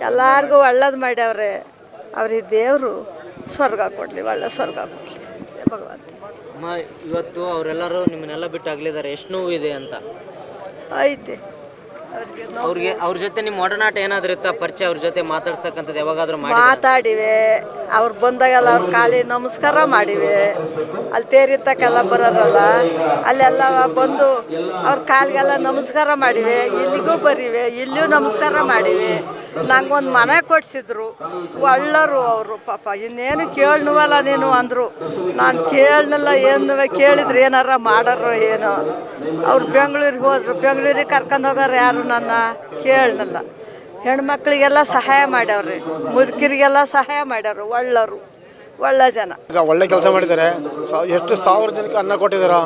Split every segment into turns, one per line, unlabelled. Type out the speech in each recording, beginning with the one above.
ಎಲ್ಲರಿಗೂ ಒಳ್ಳೇದು ಮಾಡ್ಯವ್ರೆ. ಅವ್ರಿಗೆ ದೇವರು ಸ್ವರ್ಗ ಕೊಡಲಿ, ಒಳ್ಳೆ ಸ್ವರ್ಗ ಕೊಡಲಿ ಭಗವಂತ.
ಅಮ್ಮ, ಇವತ್ತು ಅವರೆಲ್ಲರೂ ನಿಮ್ಮನ್ನೆಲ್ಲ ಬಿಟ್ಟು ಅಗಲಿದ್ದಾರೆ, ಎಷ್ಟು ನೋವು ಇದೆ ಅಂತ
ಐತೆ
ಅವ್ರಿಗೆ. ಅವ್ರ ಜೊತೆ ನಿಮ್ಮ ಒಡನಾಟ ಏನಾದರೂ ಇತ್ತಾ, ಪರಿಚಯ, ಅವ್ರ ಜೊತೆ ಮಾತಾಡ್ಸ್ತಕ್ಕಂಥದ್ದು ಯಾವಾಗಾದ್ರೂ
ಮಾತಾಡಿವೆ. ಅವ್ರು ಬಂದಾಗೆಲ್ಲ ಅವ್ರ ಕಾಲಿ ನಮಸ್ಕಾರ ಮಾಡಿವೆ. ಅಲ್ಲಿ ತೇರಿತ್ತಕ್ಕೆಲ್ಲ ಬರೋರಲ್ಲ, ಅಲ್ಲೆಲ್ಲ ಬಂದು ಅವ್ರ ಕಾಲಿಗೆಲ್ಲ ನಮಸ್ಕಾರ ಮಾಡಿವೆ. ಇಲ್ಲಿಗೂ ಬರಿವೆ, ಇಲ್ಲಿಯೂ ನಮಸ್ಕಾರ ಮಾಡಿವೆ. ನಂಗೊಂದು ಮನೆ ಕೊಡಿಸಿದ್ರು, ಒಳ್ಳರು ಅವರು. ಪಾಪ ಇನ್ನೇನು ಕೇಳನುವಲ್ಲ ನೀನು ಅಂದರು. ನಾನು ಕೇಳನಿಲ್ಲ, ಏನು ಕೇಳಿದ್ರೆ ಏನಾರ ಮಾಡಾರೋ ಏನೋ. ಅವ್ರು ಬೆಂಗಳೂರಿಗೆ ಹೋದರು, ಬೆಂಗಳೂರಿಗೆ ಕರ್ಕೊಂಡು ಹೋಗೋರು ಯಾರು ನನ್ನ ಕೇಳನಿಲ್ಲ. ಹೆಣ್ಮಕ್ಳಿಗೆಲ್ಲ ಸಹಾಯ ಮಾಡ್ಯವ್ರಿ, ಮುದುಕರಿಗೆಲ್ಲ ಸಹಾಯ ಮಾಡ್ಯವ್ರು. ಒಳ್ಳರು, ಒಳ್ಳೆ ಜನ.
ಈಗ ಒಳ್ಳೆ ಕೆಲಸ ಮಾಡಿದ್ದಾರೆ. ಎಷ್ಟು ಸಾವಿರ ಜನಕ್ಕೆ ಅನ್ನ ಕೊಟ್ಟಿದ್ದಾರೆ.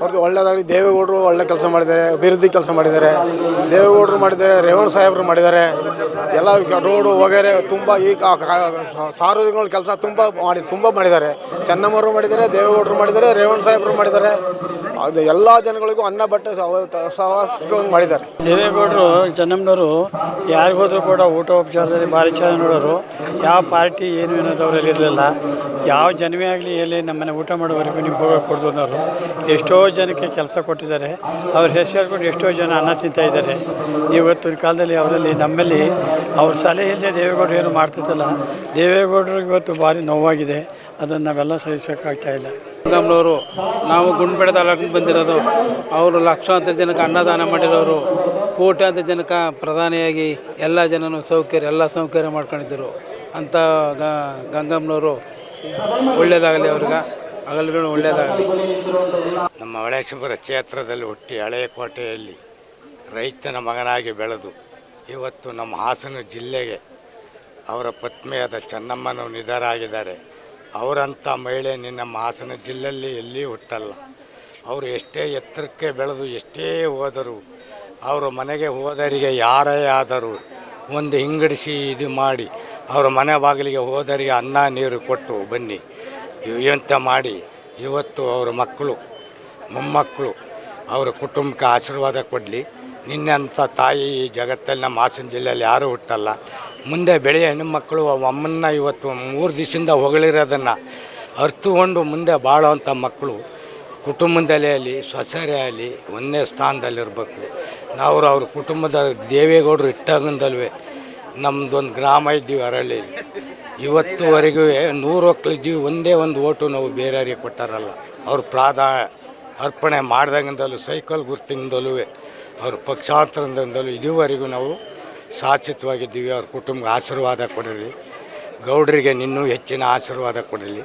ಅವ್ರಿಗೆ ಒಳ್ಳೆಯದಾಗಲಿ. ದೇವೇಗೌಡರು ಒಳ್ಳೆ ಕೆಲಸ ಮಾಡಿದ್ದಾರೆ, ಅಭಿವೃದ್ಧಿ ಕೆಲಸ ಮಾಡಿದ್ದಾರೆ. ದೇವೇಗೌಡರು ಮಾಡಿದ್ದಾರೆ, ರೇವಣ್ಣ ಸಾಹೇಬರು ಮಾಡಿದ್ದಾರೆ. ಎಲ್ಲ ರೋಡು ವಗೇರೆ ತುಂಬ ಈ ಸಾರ್ವಜನಿಕಗಳ ಕೆಲಸ ತುಂಬ ಮಾಡಿದ್ದಾರೆ. ಚೆನ್ನಮ್ಮರು ಮಾಡಿದ್ದಾರೆ, ದೇವೇಗೌಡರು ಮಾಡಿದ್ದಾರೆ, ರೇವಣ್ಣ ಸಾಹೇಬರು ಮಾಡಿದ್ದಾರೆ. ಅದು ಎಲ್ಲ ಜನಗಳಿಗೂ ಅನ್ನ ಬಟ್ಟೆ ಸಹವಾಸಿಕೊಂಡು ಮಾಡಿದ್ದಾರೆ.
ದೇವೇಗೌಡರು ಚೆನ್ನಮ್ಮನವರು ಯಾರಿಗೋದ್ರೂ ಕೂಡ ಊಟ ಉಪಚಾರದಲ್ಲಿ ಭಾರಿ ಚೆನ್ನಾಗಿ ನೋಡೋರು. ಯಾವ ಪಾರ್ಟಿ ಏನು ಅನ್ನೋದವರಲ್ಲಿ ಇರಲಿಲ್ಲ. ಯಾವ ಜನವೇ ಆಗಲಿ ಎಲ್ಲಿ ನಮ್ಮನೆ ಊಟ ಮಾಡೋವರೆಗೂ ನೀವು ಹೋಗೋಕೆ ಕೊಡ್ದು ಅನ್ನೋರು. ಎಷ್ಟೋ ಜನಕ್ಕೆ ಕೆಲಸ ಕೊಟ್ಟಿದ್ದಾರೆ. ಅವ್ರ ಹೆಸರು ಹೇಳ್ಕೊಂಡು ಎಷ್ಟೋ ಜನ ಅನ್ನ ತಿಂತಾಯಿದ್ದಾರೆ. ಇವತ್ತಿನ ಕಾಲದಲ್ಲಿ ಅವರಲ್ಲಿ ನಮ್ಮಲ್ಲಿ ಅವ್ರ ಸಲಹೆ ಇಲ್ಲದೆ ದೇವೇಗೌಡರು ಏನು ಮಾಡ್ತಿದ್ದಲ್ಲ. ದೇವೇಗೌಡರಿಗೆ ಇವತ್ತು ಭಾರಿ ನೋವಾಗಿದೆ. ಅದನ್ನು ನಾವೆಲ್ಲ ಸಹಿಸೋಕ್ಕಾಗ್ತಾಯಿಲ್ಲ.
ಗಂಗಮ್ಮನವರು ನಾವು ಗುಂಡ್ಬೇಡ ತಾಲೂಕಿಗೆ ಬಂದಿರೋದು. ಅವರು ಲಕ್ಷಾಂತರ ಜನಕ್ಕೆ ಅನ್ನದಾನ ಮಾಡಿರೋರು. ಕೋಟ್ಯಾಂತರ ಜನಕ್ಕೆ ಪ್ರಧಾನಿಯಾಗಿ ಎಲ್ಲ ಜನನೂ ಎಲ್ಲ ಸೌಕರ್ಯ ಮಾಡ್ಕೊಂಡಿದ್ದರು. ಅಂಥ ಗಂಗಮ್ಮನವರು ಒಳ್ಳೆಯದಾಗಲಿ, ಅವ್ರಿಗೆ ಅಗಲಿಗಳು ಒಳ್ಳೆಯದಾಗಲಿ.
ನಮ್ಮ ಹೊಳೆಸಿಂಪುರ ಕ್ಷೇತ್ರದಲ್ಲಿ ಹುಟ್ಟಿ ಹಳೆಯ ಕೋಟೆಯಲ್ಲಿ ರೈತನ ಮಗನಾಗಿ ಬೆಳೆದು ಇವತ್ತು ನಮ್ಮ ಹಾಸನ ಜಿಲ್ಲೆಗೆ ಅವರ ಪತ್ನಿಯಾದ ಚೆನ್ನಮ್ಮನ ನಿಧನ ಆಗಿದ್ದಾರೆ. ಅವರಂಥ ಮಹಿಳೆ ನಮ್ಮ ಹಾಸನ ಜಿಲ್ಲೆಯಲ್ಲಿ ಎಲ್ಲಿ ಹುಟ್ಟಲ್ಲ. ಅವರು ಎಷ್ಟೇ ಎತ್ತರಕ್ಕೆ ಬೆಳೆದು ಎಷ್ಟೇ ಹೋದರು, ಅವರ ಮನೆಗೆ ಹೋದರಿಗೆ ಯಾರೇ ಆದರೂ ಒಂದು ಹಿಂಗಡಿಸಿ ಇದು ಮಾಡಿ ಅವರ ಮನೆ ಬಾಗಿಲಿಗೆ ಹೋದರಿಗೆ ಅನ್ನ ನೀರು ಕೊಟ್ಟು ಬನ್ನಿ ಎಂತ ಮಾಡಿ ಇವತ್ತು ಅವರ ಮಕ್ಕಳು ಮೊಮ್ಮಕ್ಕಳು ಅವರ ಕುಟುಂಬಕ್ಕೆ ಆಶೀರ್ವಾದ ಕೊಡಲಿ. ನಿನ್ನಂಥ ತಾಯಿ ಈ ಜಗತ್ತಲ್ಲಿ ನಮ್ಮ ಹಾಸನ ಜಿಲ್ಲೆಯಲ್ಲಿ ಯಾರೂ ಹುಟ್ಟಲ್ಲ. ಮುಂದೆ ಬೆಳೆಯ ಹೆಣ್ಣುಮಕ್ಕಳು ಅಮ್ಮನ್ನ ಇವತ್ತು 3 ದಿವಸದಿಂದ ಹೊಗಳಿರೋದನ್ನು ಅರ್ಥಕೊಂಡು ಮುಂದೆ ಬಾಳೋವಂಥ ಮಕ್ಕಳು ಕುಟುಂಬದಲ್ಲೇ ಆಗಲಿ ಸೊಸೆರೇ ಆಗಲಿ ಒಂದೇ ಸ್ಥಾನದಲ್ಲಿರಬೇಕು. ನಾವು ಅವ್ರ ಕುಟುಂಬದ ದೇವೇಗೌಡರು ಇಟ್ಟಾಗಂದಲ್ವೇ ನಮ್ಮದೊಂದು ಗ್ರಾಮ ಇದ್ದೀವಿ ಅರಳ್ಳಿಯಲ್ಲಿ. ಇವತ್ತುವರೆಗೂ 100 ಒಕ್ಕಲಿದ್ದೀವಿ. ಒಂದೇ ಒಂದು ಓಟು ನಾವು ಬೇರೆಯವರಿಗೆ ಕೊಟ್ಟಾರಲ್ಲ. ಅವ್ರು ಅರ್ಪಣೆ ಮಾಡ್ದಾಗಿಂದಲೂ ಸೈಕಲ್ ಗುರ್ತಿಂದಲೂ ಅವ್ರ ಪಕ್ಷಾಂತರದಿಂದಲೂ ಇದುವರೆಗೂ ನಾವು ಶಾಶ್ವತವಾಗಿದ್ದೀವಿ. ಅವ್ರ ಕುಟುಂಬಕ್ಕೆ ಆಶೀರ್ವಾದ ಕೊಡಿರಿ. ಗೌಡರಿಗೆ ಇನ್ನೂ ಹೆಚ್ಚಿನ ಆಶೀರ್ವಾದ ಕೊಡಲಿ.